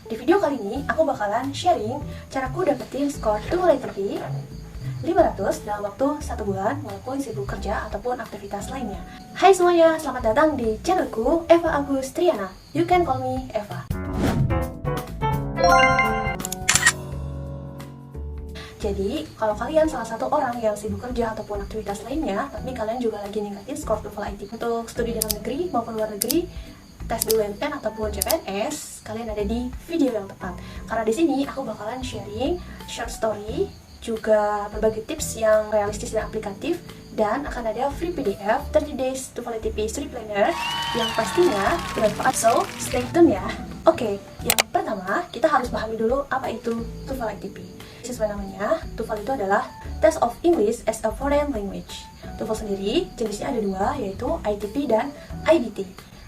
Di video kali ini, aku bakalan sharing caraku dapetin skor TOEFL ITP 500 dalam waktu 1 bulan walaupun sibuk kerja ataupun aktivitas lainnya. Hai semuanya, selamat datang di channelku Eva Agustriana. You can call me Eva. Jadi, kalau kalian salah satu orang yang sibuk kerja ataupun aktivitas lainnya, tapi kalian juga lagi ningkatin skor TOEFL ITP untuk studi dalam negeri maupun luar negeri, tes BUMN ataupun CPNS, kalian ada di video yang tepat. Karena di sini aku bakalan sharing short story, juga berbagai tips yang realistis dan aplikatif, dan akan ada free PDF 30 Days TOEFL ITP Study Planner yang pastinya bermanfaat, so stay tune ya. Oke, yang pertama kita harus pahami dulu apa itu TOEFL ITP. Sesuai namanya, TOEFL itu adalah Test of English as a Foreign Language. TOEFL sendiri jenisnya ada dua, yaitu ITP dan IBT.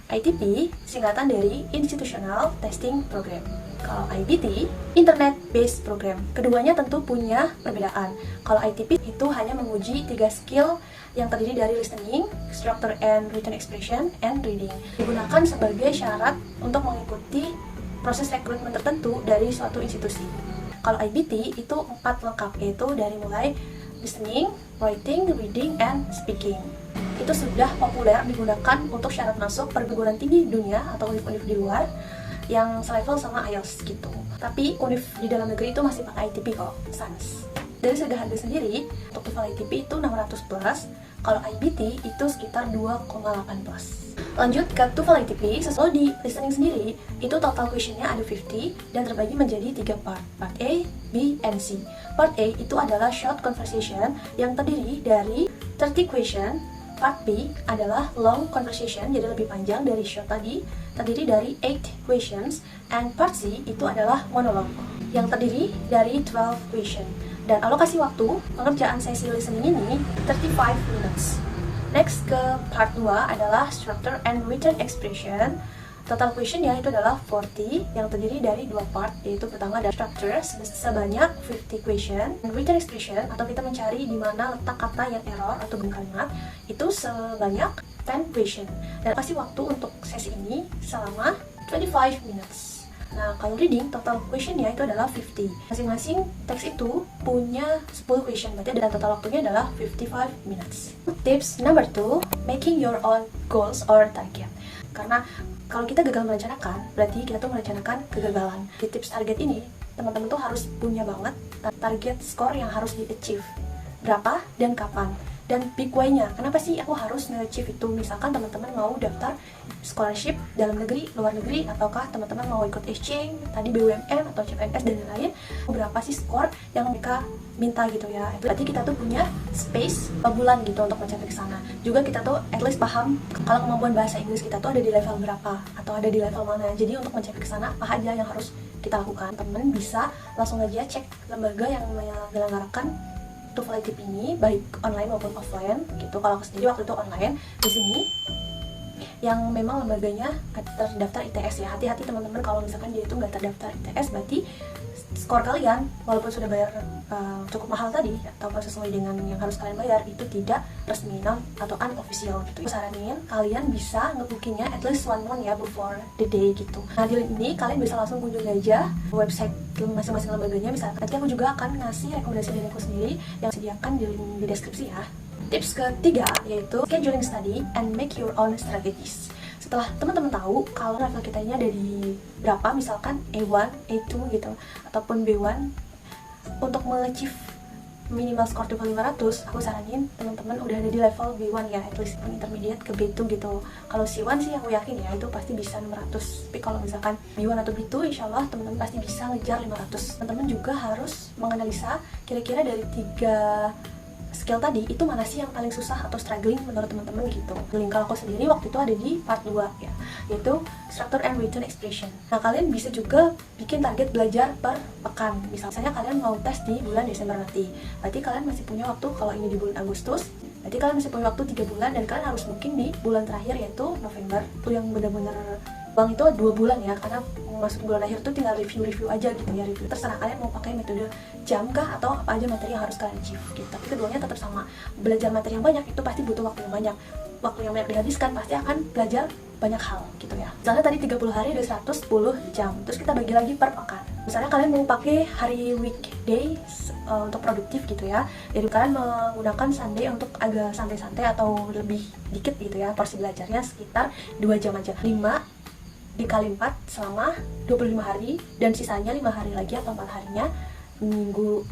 ITP singkatan dari Institutional Testing Program. Kalau IBT, Internet Based Program. Keduanya tentu punya perbedaan. Kalau ITP itu hanya menguji 3 skill yang terdiri dari listening, structure and written expression, and reading. Digunakan sebagai syarat untuk mengikuti proses rekrutmen tertentu dari suatu institusi. Kalau IBT itu 4 lengkap, yaitu dari mulai listening, writing, reading, and speaking. Itu sudah populer digunakan untuk syarat masuk perguruan tinggi dunia atau univ-univ di luar yang selevel sama IELTS gitu. Tapi univ di dalam negeri itu masih pakai ITP kok, sans. Dari segi harga sendiri, untuk TOEFL ITP itu 600 plus, kalau IBT itu sekitar 2,8 plus. Lanjut ke TOEFL ITP, sesuai di listening sendiri, itu total questionnya ada 50 dan terbagi menjadi 3 part, part A, B, and C. Part A itu adalah short conversation yang terdiri dari 30 question. Part B adalah long conversation, jadi lebih panjang dari short tadi, terdiri dari 8 questions. And part C itu adalah monologue, yang terdiri dari 12 question. Dan alokasi waktu pengerjaan sesi listening ini 35 minutes. Next ke part 2 adalah structure and written expression. Total questionnya itu adalah 40 yang terdiri dari 2 part, yaitu pertama ada structure sebanyak 50 question, and written expression atau kita mencari di mana letak kata yang error atau bentuk kalimat itu sebanyak 10 question. Dan kasih waktu untuk sesi ini selama 25 minutes. Nah, kalau reading, total questionnya itu adalah 50. Masing-masing teks itu punya 10 question, berarti dan total waktunya adalah 55 minutes. Tips number 2, making your own goals or target. Karena kalau kita gagal merencanakan, berarti kita tuh merencanakan kegagalan. Di tips target ini, teman-teman tuh harus punya banget target skor yang harus di-achieve. Berapa dan kapan. Dan big why-nya, kenapa sih aku harus nge-achieve itu? Misalkan teman-teman mau daftar scholarship dalam negeri, luar negeri, ataukah teman-teman mau ikut exchange, tadi BUMN atau CPNS dan lain-lain, berapa sih skor yang mereka minta gitu ya. Berarti kita tuh punya space bulan gitu untuk mencapai ke sana. Juga kita tuh at least paham kalau kemampuan bahasa Inggris kita tuh ada di level berapa atau ada di level mana. Jadi untuk mencapai ke sana apa aja yang harus kita lakukan. Teman bisa langsung aja cek lembaga yang menyelenggarakan TOEFL ITP ini, baik online maupun offline gitu. Kalau aku sendiri waktu itu online di sini, yang memang lembaganya terdaftar ITS ya. Hati-hati teman-teman kalau misalkan dia itu nggak terdaftar ITS, berarti skor kalian walaupun sudah bayar cukup mahal tadi ataupun sesuai dengan yang harus kalian bayar itu tidak resmi atau unofficial gitu. Aku saranin kalian bisa nge-bookingnya at least 1 month ya before the day gitu. Nah di link ini kalian bisa langsung kunjungi aja website masing-masing lembaganya. Misalkan nanti aku juga akan ngasih rekomendasi dari aku sendiri yang sediakan di link di deskripsi ya. Tips ketiga yaitu scheduling study and make your own strategies. Setelah teman-teman tahu kalau level kita ini ada di berapa, misalkan A1, A2 gitu, ataupun B1, untuk mengachieve minimal skor TOEFL 500, aku saranin teman-teman udah ada di level B1 ya, at least intermediate ke B2 gitu. Kalau C1 sih aku yakin ya itu pasti bisa 600. Tapi kalau misalkan B1 atau B2, insya Allah teman-teman pasti bisa ngejar 500. Teman-teman juga harus menganalisa kira-kira dari 3 skill tadi itu mana sih yang paling susah atau struggling menurut teman-teman gitu. Link kalau aku sendiri waktu itu ada di part 2 ya, yaitu structure and written expression. Nah kalian bisa juga bikin target belajar per pekan. Misalnya kalian mau tes di bulan Desember nanti, berarti kalian masih punya waktu, kalau ini di bulan Agustus berarti kalian masih punya waktu 3 bulan dan kalian harus booking di bulan terakhir yaitu November. Itu yang benar-benar bang itu 2 bulan ya, karena masuk bulan akhir tuh tinggal review aja gitu ya, review terserah kalian mau pakai metode jam kah atau apa aja materi yang harus kalian achieve gitu. Tapi keduanya tetap sama, belajar materi yang banyak itu pasti butuh waktu yang banyak dihabiskan, pasti akan belajar banyak hal gitu ya. Misalnya tadi 30 hari ada 110 jam, terus kita bagi lagi per pekan. Misalnya kalian mau pakai hari weekday untuk produktif gitu ya, jadi kalian menggunakan Sunday untuk agak santai-santai atau lebih dikit gitu ya, porsi belajarnya sekitar 2 jam aja. 5 dikali 4 selama 25 hari, dan sisanya 5 hari lagi atau 4 harinya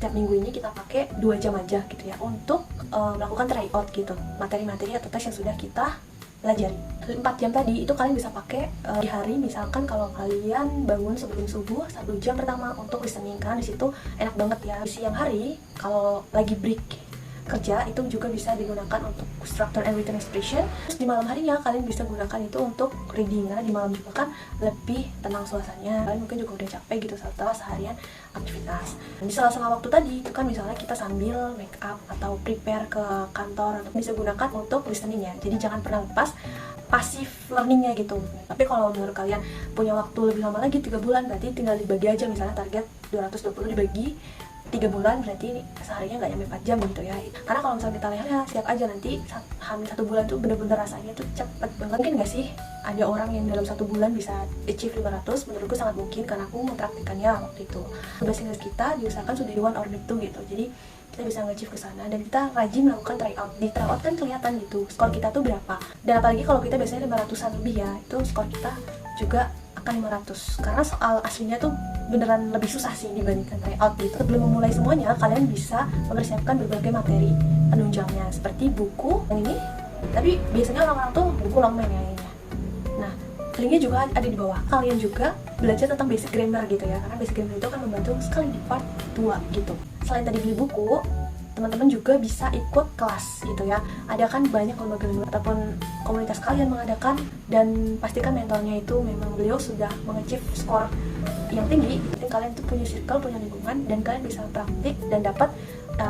tiap minggu ini kita pakai 2 jam aja gitu ya untuk melakukan tryout gitu, materi-materi atau tes yang sudah kita pelajari. 4 jam tadi itu kalian bisa pakai di hari, misalkan kalau kalian bangun sebelum subuh 1 jam pertama untuk listening, karena disitu enak banget ya. Di siang hari kalau lagi break kerja itu juga bisa digunakan untuk structure and written expression. Terus di malam harinya kalian bisa gunakan itu untuk reading, karena di malam juga kan lebih tenang suasananya. Kalian mungkin juga udah capek gitu setelah seharian aktivitas. Dan di sela-sela waktu tadi itu kan misalnya kita sambil make up atau prepare ke kantor, bisa gunakan untuk listening ya. Jadi jangan pernah lepas pasif learningnya gitu. Tapi kalau menurut kalian punya waktu lebih lama lagi 3 bulan, berarti tinggal dibagi aja, misalnya target 220 dibagi 3 bulan, berarti seharinya nggak nyampe 4 jam gitu ya. Karena kalau misalnya kita lihat ya, siap aja nanti hamil 1 bulan tuh bener-bener rasanya tuh cepet banget. Mungkin nggak sih ada orang yang dalam 1 bulan bisa achieve 500? Menurutku sangat mungkin, karena aku mempraktikannya waktu itu. Bahasa Inggris kita diusahakan sudah di 1 or 2 gitu, jadi kita bisa nge-achieve ke sana, dan kita rajin melakukan tryout. Di tryout kan kelihatan gitu skor kita tuh berapa, dan apalagi kalau kita biasanya 500-an lebih ya, itu skor kita juga akan 500, karena soal aslinya tuh beneran lebih susah sih dibandingkan tryout gitu. Sebelum memulai semuanya, kalian bisa mempersiapkan berbagai materi penunjangnya seperti buku yang ini, tapi biasanya orang-orang tuh buku Longman ya ini. Nah, linknya juga ada di bawah. Kalian juga belajar tentang basic grammar gitu ya, karena basic grammar itu akan membantu sekali di part 2 gitu. Selain tadi beli buku, teman-teman juga bisa ikut kelas gitu ya. Ada kan banyak lembaga ataupun komunitas kalian mengadakan, dan pastikan mentornya itu memang beliau sudah mengachieve skor yang tinggi. Jadi kalian tuh punya circle, punya lingkungan, dan kalian bisa praktik dan dapat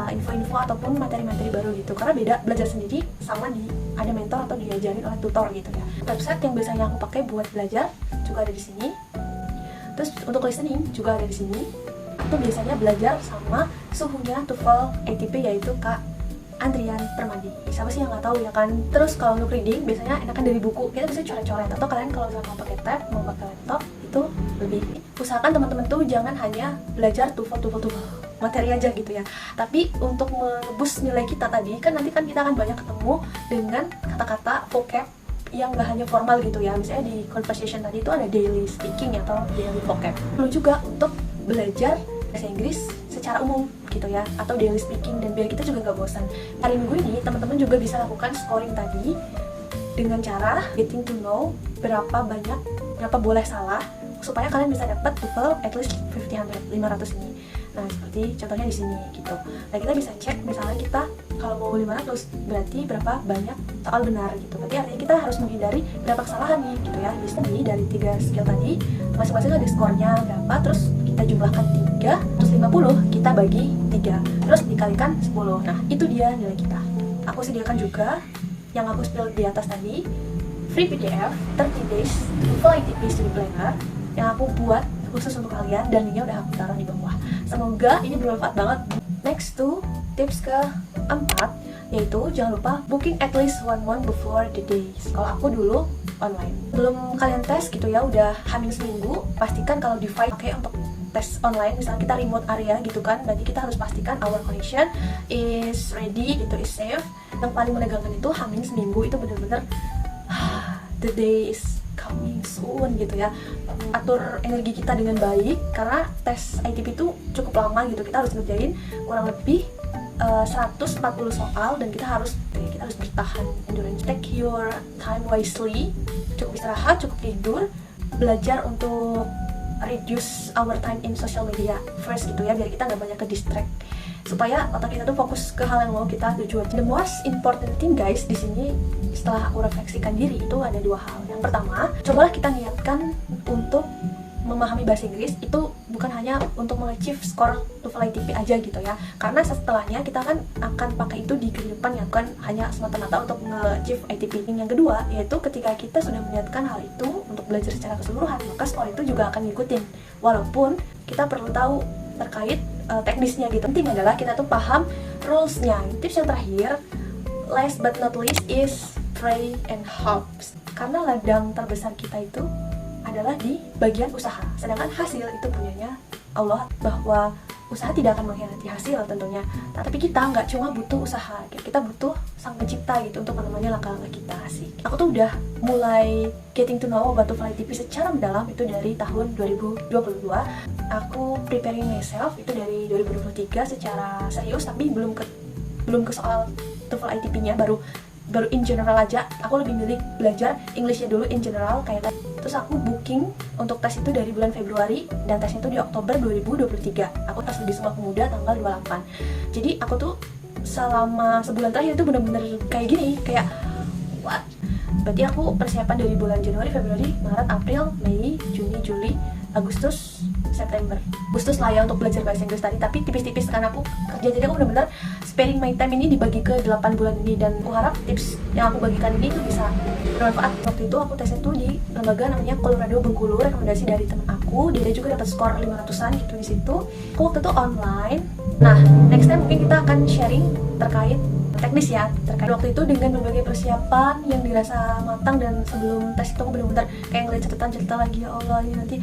info-info ataupun materi-materi baru gitu. Karena beda belajar sendiri sama ada mentor atau diajarin oleh tutor gitu ya. Website yang biasanya aku pakai buat belajar juga ada di sini. Terus untuk listening juga ada di sini. Itu biasanya belajar sama suhunya TOEFL ATP, yaitu Kak Andrian Permadi. Siapa sih yang nggak tahu ya kan? Terus kalau untuk reading biasanya enakan dari buku, kita bisa coret-coret, atau kalian kalau misalnya mau pakai tab, mau pakai laptop, itu lebih usahakan teman-teman tuh jangan hanya belajar TOEFL materi aja gitu ya. Tapi untuk menebus nilai kita tadi kan, nanti kan kita akan banyak ketemu dengan kata-kata vocab yang nggak hanya formal gitu ya. Misalnya di conversation tadi itu ada daily speaking atau daily vocab. Perlu juga untuk belajar bahasa Inggris secara umum gitu ya, atau daily speaking, dan biar kita juga nggak bosan. Hari minggu ini teman-teman juga bisa lakukan scoring tadi dengan cara getting to know berapa boleh salah, supaya kalian bisa dapat TOEFL at least 500 ini. Nah, seperti contohnya di sini gitu. Nah, kita bisa cek misalnya kita kalau mau 500 berarti berapa banyak soal benar gitu. Berarti artinya kita harus menghindari berapa kesalahan nih gitu ya. Jadi dari 3 skill tadi masing-masing ada skornya berapa, terus kita jumlahkan 3, terus 50 kita bagi 3, terus dikalikan 10. Nah, itu dia nilai kita. Aku sediakan juga yang aku spill di atas tadi, free PDF 30 days TOEFL ATP Study Planner yang aku buat khusus untuk kalian, dan linknya udah aku taruh di bawah. Semoga ini bermanfaat banget. Next to tips keempat, yaitu jangan lupa booking at least 1 month before the days. Kalau aku dulu online, belum kalian tes gitu ya, udah hamil seminggu, pastikan kalau device pakai untuk tes online, misalnya kita remote area gitu kan, berarti kita harus pastikan our connection is ready gitu, is safe. Yang paling menegangkan itu hamil seminggu, itu bener-bener the day is coming soon gitu ya. Atur energi kita dengan baik, karena tes ITP itu cukup lama gitu, kita harus ngerjain kurang lebih 140 soal, dan kita harus bertahan. Endurance, take your time wisely, cukup istirahat, cukup tidur, belajar untuk reduce our time in social media first gitu ya, biar kita nggak banyak ke distract, supaya otak kita tuh fokus ke hal yang mau kita tuju. The most important thing guys di sini, setelah aku refleksikan diri, itu ada 2 hal. Yang pertama, cobalah kita niatkan untuk memahami bahasa Inggris itu bukan hanya untuk mengachieve skor TOEFL ITP aja gitu ya, karena setelahnya kita kan akan pakai itu di kehidupan, yang kan hanya semata-mata untuk nge-achieve ITP. Yang kedua yaitu ketika kita sudah meniatkan hal itu untuk belajar secara keseluruhan, maka skor itu juga akan ngikutin, walaupun kita perlu tahu terkait teknisnya gitu. Penting adalah kita tuh paham rules-nya. Tips yang terakhir, last but not least, is pray and hope. Karena ladang terbesar kita itu adalah di bagian usaha, sedangkan hasil itu punyanya Allah, bahwa usaha tidak akan mengkhianati hasil tentunya. Nah, tapi kita nggak cuma butuh usaha, kita butuh sang pencipta gitu untuk menemani langkah-langkah kita. Asik. Aku tuh udah mulai getting to know about TOEFL ITP secara mendalam itu dari tahun 2022. Aku preparing myself itu dari 2023 secara serius, tapi belum ke soal TOEFL ITP-nya, baru in general aja. Aku lebih milih belajar Englishnya dulu in general kayak tadi. Terus aku booking untuk tes itu dari bulan Februari dan tesnya itu di Oktober 2023. Aku tes di Sumpah Pemuda tanggal 28. Jadi aku tuh selama sebulan terakhir itu bener-bener kayak gini, kayak what? Berarti aku persiapan dari bulan Januari, Februari, Maret, April, Mei, Juni, Juli, Agustus, September. Agustus lah ya untuk belajar bahasa Inggris tadi, tapi tipis-tipis karena aku kerja, jadi aku benar-benar sparing my time ini dibagi ke 8 bulan ini, dan aku harap tips yang aku bagikan ini tuh bisa bermanfaat. Waktu itu aku tesnya tuh di lembaga namanya Colorado Bengkulu, rekomendasi dari teman aku, dia juga dapat skor 500-an gitu di situ. Aku waktu itu online. Nah, next time mungkin kita akan sharing terkait teknis ya, terkait waktu itu dengan berbagai persiapan yang dirasa matang, dan sebelum tes itu aku benar-benar kayak ngeliat catatan lagi, ya Allah ini nanti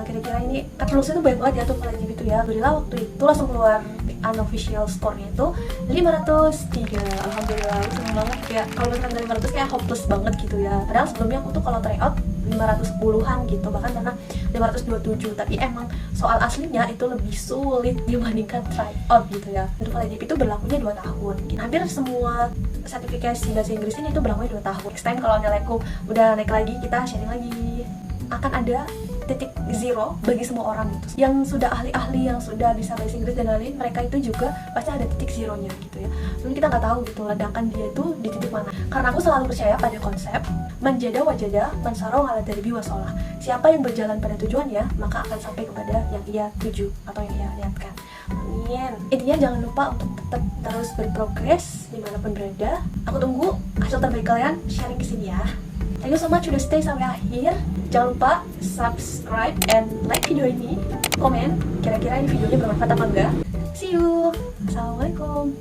kira-kira ini kan rulusnya tuh banyak banget ya tuh ITP itu ya. Alhamdulillah waktu itu langsung keluar unofficial skornya itu 503. Alhamdulillah, aku seneng banget, kayak kalau misalkan dari 500 kayak hopeless banget gitu ya. Padahal sebelumnya aku tuh kalau tryout 510-an gitu, bahkan pernah 527, tapi emang soal aslinya itu lebih sulit dibandingkan tryout gitu ya. Untuk ITP itu berlakunya 2 tahun. Hampir semua sertifikasi bahasa Inggris ini itu berlakunya 2 tahun. Next time kalau nilaiku udah naik lagi, kita sharing lagi. Akan ada titik zero bagi semua orang gitu. Yang sudah ahli-ahli, yang sudah bisa bahasa Inggris dan lain-lain, mereka itu juga pasti ada titik zeronya gitu ya. Mungkin kita nggak tahu gitu ledakan dia itu di titik mana. Karena aku selalu percaya pada konsep menjada wajada mansaro ala dari biwasolah. Siapa yang berjalan pada tujuannya, maka akan sampai kepada yang ia tuju atau yang ia niatkan. Amin. Intinya jangan lupa untuk tetap terus berprogres dimanapun berada. Aku tunggu hasil terbaik kalian, sharing kesini ya. Thank you so much udah stay sampai akhir. Jangan lupa subscribe and like video ini. Komen kira-kira ini videonya bermanfaat apa enggak. See you. Assalamualaikum.